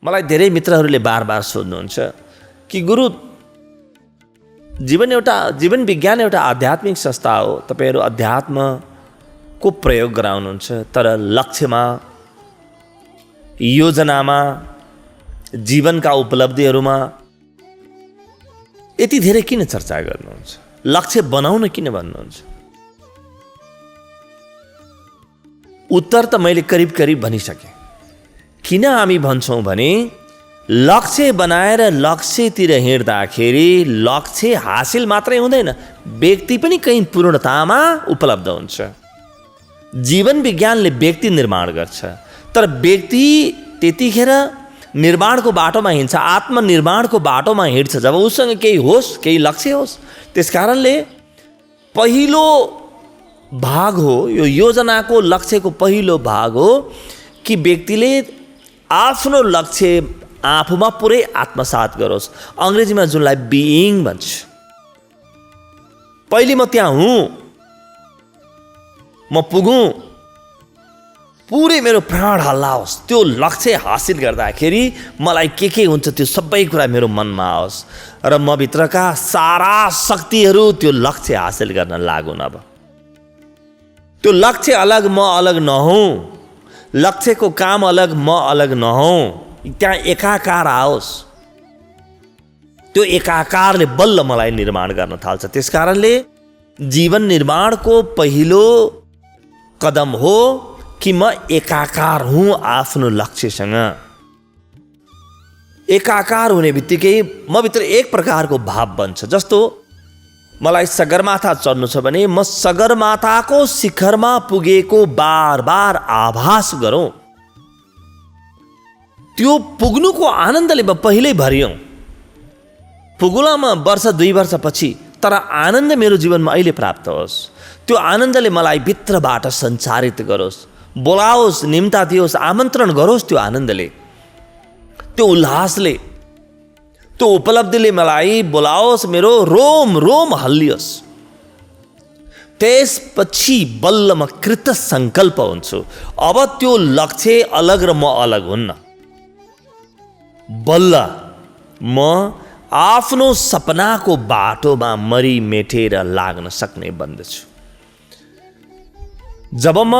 मलाई धेरै मित्रहरूले बार सोध्नुहुन्छ कि गुरु जीवन विज्ञान एउटा आध्यात्मिक संस्था हो, तपाईहरु अध्यात्मको प्रयोग गराउनुहुन्छ, तर लक्ष्यमा, योजनामा, जीवनका उपलब्धिहरूमा यति धेरै किन चर्चा गर्नुहुन्छ? लक्ष्य बनाउन किन भन्नुहुन्छ? उत्तर त मैले करिब भनिसकेँ। किन हामी भन्छौँ भने लक्ष्य बनाएर लक्ष्यतिर हिँड्दाखेरि लक्ष्य हासिल मात्रै हुँदैन, व्यक्ति पनि कहीँ पूर्णतामा उपलब्ध हुन्छ। जीवन विज्ञानले व्यक्ति निर्माण गर्छ, तर व्यक्ति त्यतिखेर निर्माणको बाटोमा हिँड्छ, आत्मनिर्माणको बाटोमा हिँड्छ जब उसँग केही होस्, केही लक्ष्य होस्। त्यसकारणले पहिलो भाग हो, यो योजनाको लक्ष्यको पहिलो भाग हो कि व्यक्तिले आफ्नो लक्ष्य आफूमा पुरै आत्मसात गरोस्। अंग्रेजीमा जुनलाई बीइङ भन्छ। पहिले म त्यहाँ हुँ, म पुगुँ, पुरै मेरो प्राण हल्लाओस्, त्यो लक्ष्य हासिल गर्दाखेरि मलाई के हुन्छ त्यो सबै कुरा मेरो मनमा आओस् र म भित्रका सारा शक्तिहरू त्यो लक्ष्य हासिल गर्न लागुन्। अब त्यो लक्ष्य अलग म अलग नहौँ, लक्ष्यको काम अलग म अलग नहौँ, त्यहाँ एकाकार आओस्। त्यो एकाकारले बल्ल मलाई निर्माण गर्न थाल्छ। त्यसकारणले जीवन निर्माणको पहिलो कदम हो कि म एकाकार हुँ आफ्नो लक्ष्यसँग। एकाकार हुने बित्तिकै म भित्र एक प्रकारको भाव बन्छ। जस्तो मलाई सगरमाथा चढ्नु छ भने म सगरमाथाको शिखरमा पुगेको बार आभास गरौँ। त्यो पुग्नुको आनन्दले म पहिल्यै भरियौँ। पुगुला म वर्ष 2 वर्षपछि, तर आनन्द मेरो जीवनमा अहिले प्राप्त होस्। त्यो आनन्दले मलाई भित्रबाट सञ्चारित गरोस्, बोलाओस्, निम्ता दियोस्, आमन्त्रण गरोस्। त्यो आनन्दले, त्यो उल्लासले, त्यो उपलब्धिले मलाई बोलाओस्, मेरो रोम रोम हल्लियोस्। त्यसपछि बल्ल म कृत सङ्कल्प हुन्छु। अब त्यो लक्ष्य अलग र म अलग हुन्न। बल्ल म आफ्नो सपनाको बाटोमा मरिमेटेर लाग्न सक्ने बन्दछु। जब म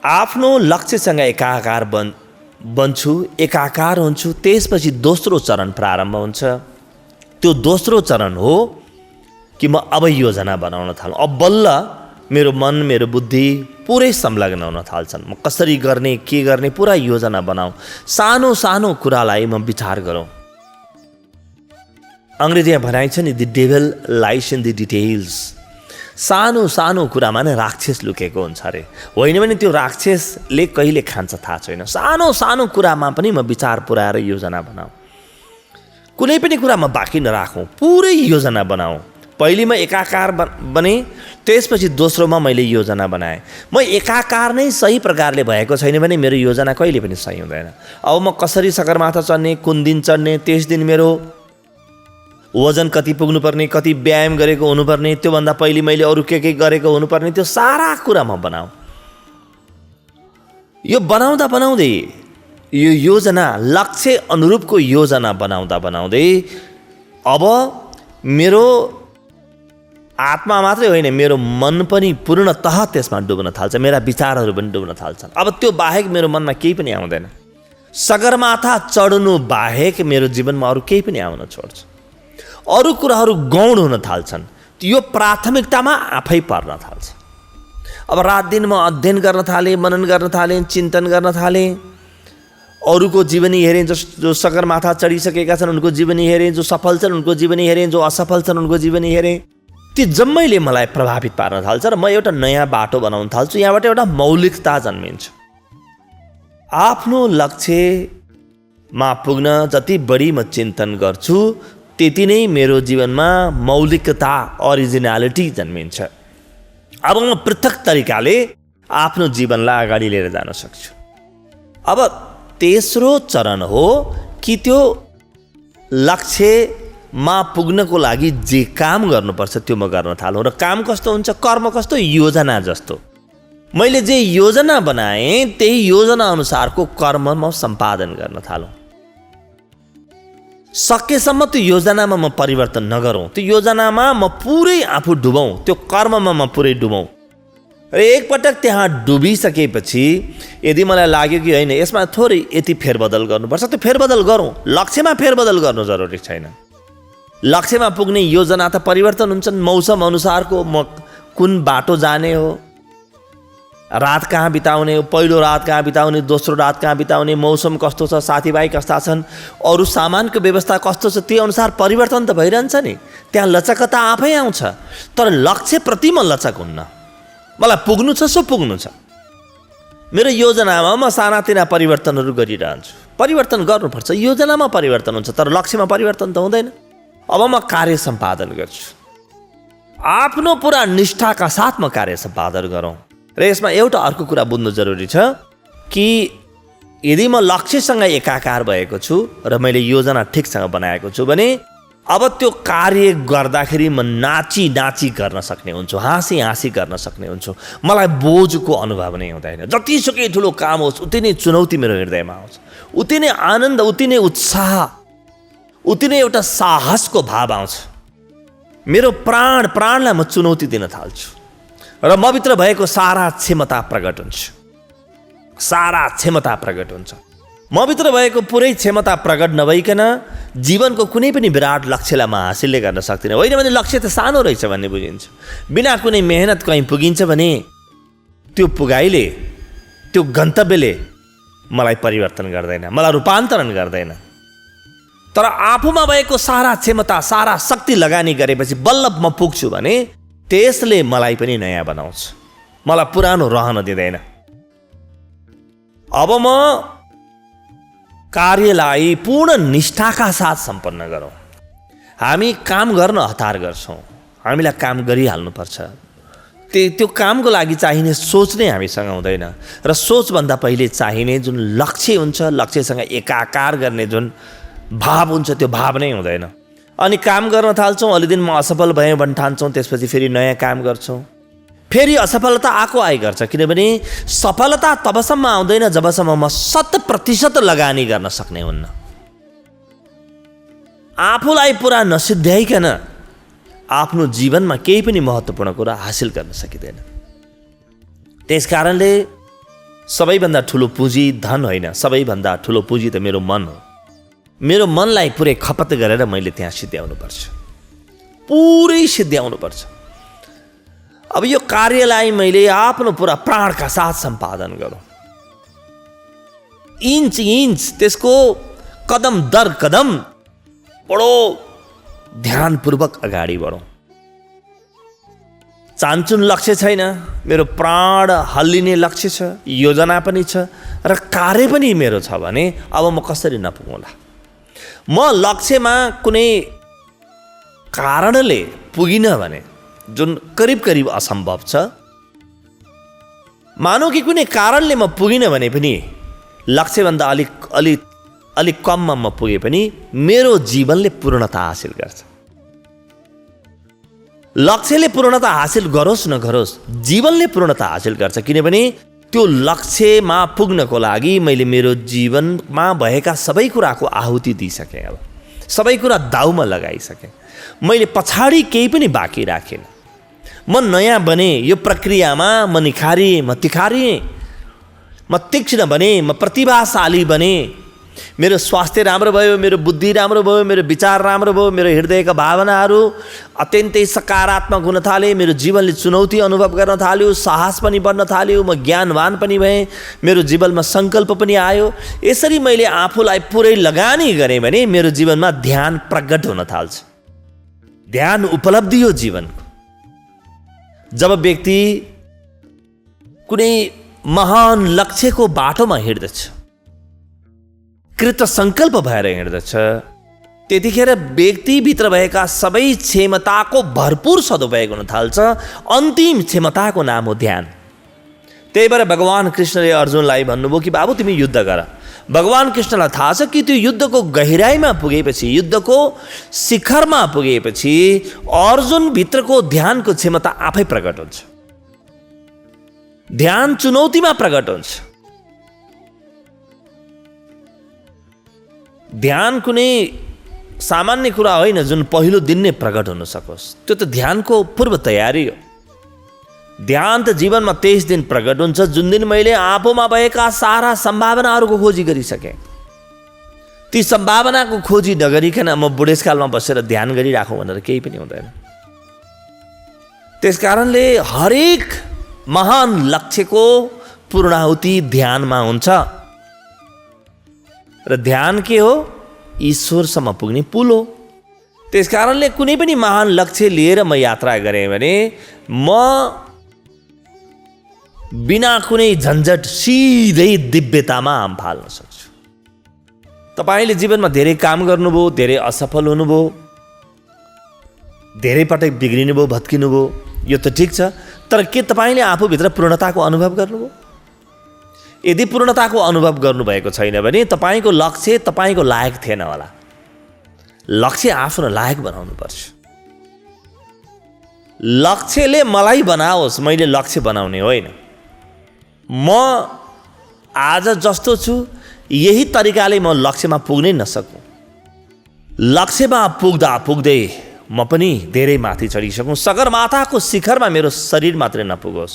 आफ्नो लक्ष्यसँग एकाकार बन्छु, एकाकार हुन्छु, त्यसपछि दोस्रो चरण प्रारम्भ हुन्छ। त्यो दोस्रो चरण हो कि म अब योजना बनाउन थालौँ। अब बल्ल मेरो मन, मेरो बुद्धि पुरै संलग्न हुन थाल्छन्। म कसरी गर्ने, के गर्ने, पुरा योजना बनाऊ। सानो सानो कुरालाई म विचार गरौँ। अंग्रेजीमा भनाइ छ नि, the devil lies in the details. सानो सानो कुरामा नै राक्षस लुकेको हुन्छ अरे। होइन भने त्यो राक्षसले कहिले खान्छ थाहा छैन। सानो सानो कुरामा पनि म विचार पुऱ्याएर योजना बनाऊ। कुनै पनि कुरामा बाँकी नराखौँ, पुरै योजना बनाऊ। पहिले म एकाकार बने, त्यसपछि दोस्रोमा मैले योजना बनाएँ। म एकाकार नै सही प्रकारले भएको छैन भने मेरो योजना कहिले पनि सही हुँदैन। अब म कसरी सगरमाथा चढ्ने, कुन दिन चढ्ने, त्यस दिन मेरो वजन कति पुग्नुपर्ने, कति व्यायाम गरेको हुनुपर्ने, त्योभन्दा पहिले मैले अरू के गरेको हुनुपर्ने, त्यो सारा कुरा म बनाऊ। यो बनाउँदै यो योजना, लक्ष्य अनुरूपको योजना बनाउँदै अब मेरो आत्मा मात्रै होइन, मेरो मन पनि पूर्णतः त्यसमा डुब्न थाल्छ। मेरा विचारहरू पनि डुब्न थाल्छन्। अब त्यो बाहेक मेरो मनमा केही पनि आउँदैन। सगरमाथा चढ्नु बाहेक मेरो जीवनमा अरू केही पनि आउन छोड्छ। अरू कुराहरू गौण हुन थाल्छन्। यो प्राथमिकतामा आफै पर्न थाल्छ। अब रात दिन म अध्ययन गर्न थालेँ, मनन गर्न थालेँ, चिन्तन गर्न थालेँ। अरूको जीवनी हेरेँ, जो सगरमाथा चढिसकेका छन् उनको जीवनी हेरेँ, जो सफल छन् उनको जीवनी हेरेँ, जो असफल छन् उनको जीवनी हेरेँ। ती जम्मैले मलाई प्रभावित पार्न थाल्छ र म एउटा नयाँ बाटो बनाउन थाल्छु। यहाँबाट एउटा मौलिकता जन्मिन्छ। आफ्नो लक्ष्यमा पुग्न जति बढी म चिन्तन गर्छु, त्यति नै मेरो जीवनमा मौलिकता, ओरिजिनालिटी जन्मिन्छ। अब म पृथक तरिकाले आफ्नो जीवनलाई अगाडि लिएर जान सक्छु। अब तेस्रो चरण हो कि त्यो लक्ष्यमा पुग्नको लागि जे काम गर्नुपर्छ त्यो म गर्न थालौँ। र काम कस्तो हुन्छ, कर्म कस्तो, योजना जस्तो। मैले जे योजना बनाएँ त्यही योजना अनुसारको कर्म म सम्पादन गर्न थालौँ। सकेसम्म त्यो योजनामा म परिवर्तन नगरौँ, त्यो योजनामा म पुरै आफू डुबौँ, त्यो कर्ममा म पुरै डुबौँ। र एकपटक त्यहाँ डुबिसकेपछि यदि मलाई लाग्यो कि होइन यसमा थोरै यति फेरबदल गर्नुपर्छ, त्यो फेरबदल गरौँ। लक्ष्यमा फेरबदल गर्नु जरुरी छैन। लक्ष्यमा पुग्ने योजना त परिवर्तन हुन्छन्। मौसम अनुसारको म कुन बाटो जाने हो, रात कहाँ बिताउने हो, पहिलो रात कहाँ बिताउने, दोस्रो रात कहाँ बिताउने, मौसम कस्तो छ, साथीभाइ कस्ता छन्, अरू सामानको व्यवस्था कस्तो छ, त्यो अनुसार परिवर्तन त भइरहन्छ नि। त्यहाँ लचकता आफै आउँछ। तर लक्ष्यप्रति म लचक हुन्न। मलाई पुग्नु छ सो पुग्नु छ। मेरो योजनामा म सानातिना परिवर्तनहरू गरिरहन्छु। परिवर्तन गर्नुपर्छ, योजनामा परिवर्तन हुन्छ, तर लक्ष्यमा परिवर्तन त हुँदैन। अब म कार्य सम्पादन गर्छु। आफ्नो पुरा निष्ठाका साथ म कार्य सम्पादन गरौँ। र यसमा एउटा अर्को कुरा बुझ्नु जरुरी छ कि यदि म लक्ष्यसँग एकाकार भएको छु र मैले योजना ठिकसँग बनाएको छु भने अब त्यो कार्य गर्दाखेरि म नाची नाची गर्न सक्ने हुन्छु, हाँसी हाँसी गर्न सक्ने हुन्छु। मलाई बोझको अनुभव नै हुँदैन। जतिसुकै ठुलो काम होस् उति नै चुनौती मेरो हृदयमा आउँछ, उति नै आनन्द, उति नै उत्साह, उति नै एउटा साहसको भाव आउँछ। मेरो प्राणलाई म चुनौती दिन थाल्छु र मभित्र भएको सारा क्षमता प्रकट हुन्छ। सारा क्षमता प्रकट हुन्छ। मभित्र भएको पुरै क्षमता प्रकट नभइकन जीवनको कुनै पनि विराट लक्ष्यलाई म हासिलले गर्न सक्दिनँ। होइन भने लक्ष्य त सानो रहेछ भन्ने बुझिन्छ। बिना कुनै मेहनत कहीँ पुगिन्छ भने त्यो पुगाइले, त्यो गन्तव्यले मलाई परिवर्तन गर्दैन, मलाई रूपान्तरण गर्दैन। तर आफूमा भएको सारा क्षमता, सारा शक्ति लगानी गरेपछि बल्ल म पुग्छु भने त्यसले मलाई पनि नयाँ बनाउँछ, मलाई पुरानो रहन दिँदैन। अब म कार्यलाई पूर्ण निष्ठाका साथ सम्पन्न गरौँ। हामी काम गर्न हतार गर्छौँ, हामीलाई काम गरिहाल्नुपर्छ। त्यो कामको लागि चाहिने सोच नै हामीसँग हुँदैन। र सोचभन्दा पहिले चाहिने जुन लक्ष्य हुन्छ, लक्ष्यसँग एकाकार गर्ने जुन भाव हुन्छ, त्यो भाव नै हुँदैन। अनि काम गर्न थाल्छौँ, अलि दिन म असफल भएँ भन्न ठान्छौँ, त्यसपछि फेरि नयाँ काम गर्छौँ, फेरि असफलता आएको गर्छ। किनभने सफलता तबसम्म आउँदैन जबसम्म म 100% लगानी गर्न सक्ने हुन्न। आफूलाई पुरा नसिद्ध्याइकन आफ्नो जीवनमा केही पनि महत्त्वपूर्ण कुरा हासिल गर्न सकिँदैन। त्यस कारणले सबैभन्दा ठुलो पुँजी धन होइन, सबैभन्दा ठुलो पुँजी त मेरो मन हो। मेरो मनलाई पुरै खपत गरेर मैले त्यहाँ सिद्ध्याउनुपर्छ, पुरै सिद्ध्याउनुपर्छ। अब यो कार्यलाई मैले आफ्नो पुरा प्राणका साथ सम्पादन गरौँ। इन्च इन्च त्यसको कदम दर कदम बडो ध्यानपूर्वक अगाडि बढौँ। चान्चुन लक्ष्य छैन, मेरो प्राण हल्लिने लक्ष्य छ, योजना पनि छ र कार्य पनि मेरो छ भने अब म कसरी नपुगौँला। म लक्ष्यमा कुनै कारणले पुगिनँ भने, जुन करिब करिब असम्भव छ, मानौ कि कुनै कारणले म पुगिनँ भने पनि लक्ष्यभन्दा अलिक कममा म पुगे पनि मेरो जीवनले पूर्णता हासिल गर्छ। लक्ष्यले पूर्णता हासिल गरोस् नगरोस्, जीवनले पूर्णता हासिल गर्छ। किनभने त्यो लक्ष्यमा पुग्नको लागि मैले मेरो जीवनमा भएका सबै कुराको आहुति दिइसकेँ। अब सबै कुरा दाउमा लगाइसकेँ। मैले पछाडि केही पनि बाँकी राखेन। म नयाँ बने, यो प्रक्रियामा म निखारिएँ, म तिखारिएँ, म तीक्ष्ण बने, म प्रतिभाशाली बने। मेरो स्वास्थ्य राम्रो भयो, मेरो बुद्धि राम्रो भयो, मेरो विचार राम्रो भयो, मेरो हृदयका भावनाहरू अत्यन्तै सकारात्मक हुन थाले, मेरो जीवनले चुनौती अनुभव गर्न थाल्यो, साहस पनि बढ्न थाल्यो, म ज्ञानवान पनि भएँ, मेरो जीवनमा सङ्कल्प पनि आयो। यसरी मैले आफूलाई पुरै लगानी गरेँ भने मेरो जीवनमा ध्यान प्रकट हुन थाल्छ। ध्यान उपलब्धि हो जीवनको। जब व्यक्ति कुनै महान लक्ष्यको बाटोमा हिँड्दछ, कृत सङ्कल्प भएर हिँड्दछ, त्यतिखेर व्यक्तिभित्र भएका सबै क्षमताको भरपुर सदुपयोग हुन थाल्छ। अन्तिम क्षमताको नाम हो ध्यान। त्यही भएर भगवान कृष्णले अर्जुनलाई भन्नुभयो कि बाबु तिमी युद्ध गर। भगवान कृष्णलाई थाहा छ कि त्यो युद्धको गहिराइमा पुगेपछि, युद्धको शिखरमा पुगेपछि अर्जुनभित्रको ध्यानको क्षमता आफै प्रकट हुन्छ। ध्यान चुनौतीमा प्रकट हुन्छ। ध्यान कुनै सामान्य कुरा होइन जुन पहिलो दिन नै प्रकट हुन सकोस्। त्यो त ध्यानको पूर्व तयारी हो। ध्यान त जीवनमा 23 दिन प्रकट हुन्छ, जुन दिन मैले आफूमा भएका सारा सम्भावनाहरूको खोजी गरिसकेँ। ती सम्भावनाको खोजी नगरिकन म बुढेसकालमा बसेर ध्यान गरिराखौँ भनेर केही पनि हुँदैन। त्यस कारणले हरेक महान लक्ष्यको पूर्णाहुति ध्यानमा हुन्छ। र ध्यान के हो? ईश्वरसम्म पुग्ने पुल हो। त्यस कारणले कुनै पनि महान लक्ष्य लिएर म यात्रा गरेँ भने म बिना कुनै झन्झट सिधै दिव्यतामा हाम फाल्न सक्छु। तपाईँले जीवनमा धेरै काम गर्नुभयो, धेरै असफल हुनुभयो, धेरै पटक बिग्रिनुभयो, भत्किनुभयो, यो त ठिक छ। तर के तपाईँले आफूभित्र पूर्णताको अनुभव गर्नुभयो? यदि पूर्णताको अनुभव गर्नुभएको छैन भने तपाईँको लक्ष्य तपाईँको लायक थिएन होला। लक्ष्य आफ्नो लायक बनाउनुपर्छ। लक्ष्यले मलाई बनाओस्, मैले लक्ष्य बनाउने होइन। म आज जस्तो छु यही तरिकाले म लक्ष्यमा पुग्नै नसकूँ। लक्ष्यमा पुग्दा पुग्दै म पनि धेरै माथि चढिसकौँ। सगरमाथाको शिखरमा मेरो शरीर मात्रै नपुगोस्,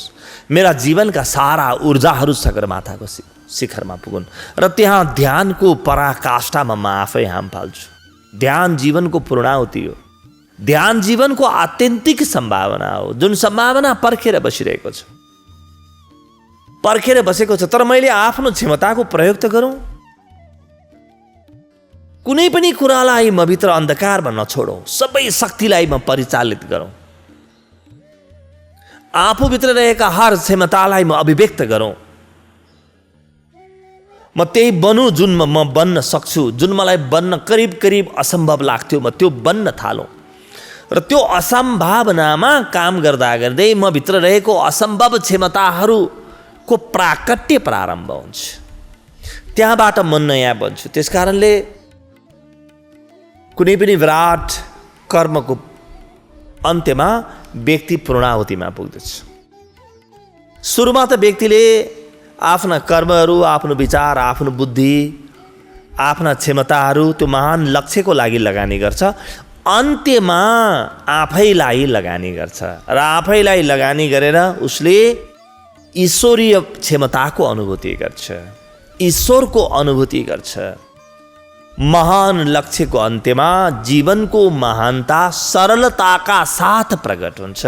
मेरा जीवनका सारा ऊर्जाहरू सगरमाथाको शिखरमा पुगुन् र त्यहाँ ध्यानको पराकाष्ठामा म आफै हाम फाल्छु। ध्यान जीवनको पूर्णाहुति हो। ध्यान जीवनको आत्यन्तिक सम्भावना हो, जुन सम्भावना पर्खेर बसिरहेको छ, पर्खेर बसेको छ। तर मैले आफ्नो क्षमताको प्रयोग त गरौँ। कुनै पनि कुरालाई म भित्र अन्धकारमा नछोडौँ, सबै शक्तिलाई म परिचालित गरौँ। आफूभित्र रहेका हर क्षमतालाई म अभिव्यक्त गरौँ। म त्यही बनु जुन म बन्न सक्छु। जुन मलाई बन्न करिब करिब असम्भव लाग्थ्यो, म त्यो बन्न थालौँ। र त्यो असम्भावनामा काम गर्दा गर्दै म भित्र रहेको असम्भव क्षमताहरूको प्राकट्य प्रारम्भ हुन्छ। त्यहाँबाट म नयाँ बन्छु। त्यस कारणले कुनै पनि विराट कर्मको अन्त्यमा व्यक्ति पूर्णाहुतिमा पुग्दछ। सुरुमा त व्यक्तिले आफ्ना कर्महरू, आफ्नो विचार, आफ्नो बुद्धि, आफ्ना क्षमताहरू त्यो महान लक्ष्यको लागि लगानी गर्छ। अन्त्यमा आफैलाई लगानी गर्छ र आफैलाई लगानी गरेर उसले ईश्वरीय क्षमताको अनुभूति गर्छ, ईश्वरको अनुभूति गर्छ। महान लक्ष्यको अन्त्यमा जीवनको महानता सरलताका साथ प्रकट हुन्छ।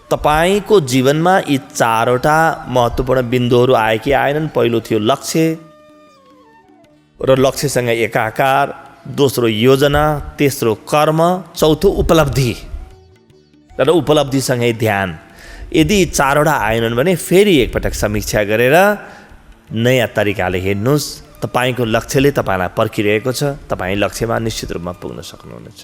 तपाईँको जीवनमा यी 4वटा महत्त्वपूर्ण बिन्दुहरू आए कि आएनन्? पहिलो थियो लक्ष्य र लक्ष्यसँग एकाकार, दोस्रो योजना, तेस्रो कर्म, चौथो उपलब्धि र उपलब्धिसँगै ध्यान। यदि 4वटा आएनन् भने फेरि एकपटक समीक्षा गरेर नयाँ तरिकाले हेर्नुहोस्। तपाईँको लक्ष्यले तपाईँलाई पर्खिरहेको छ। तपाईँ लक्ष्यमा निश्चित रूपमा पुग्न सक्नुहुनेछ।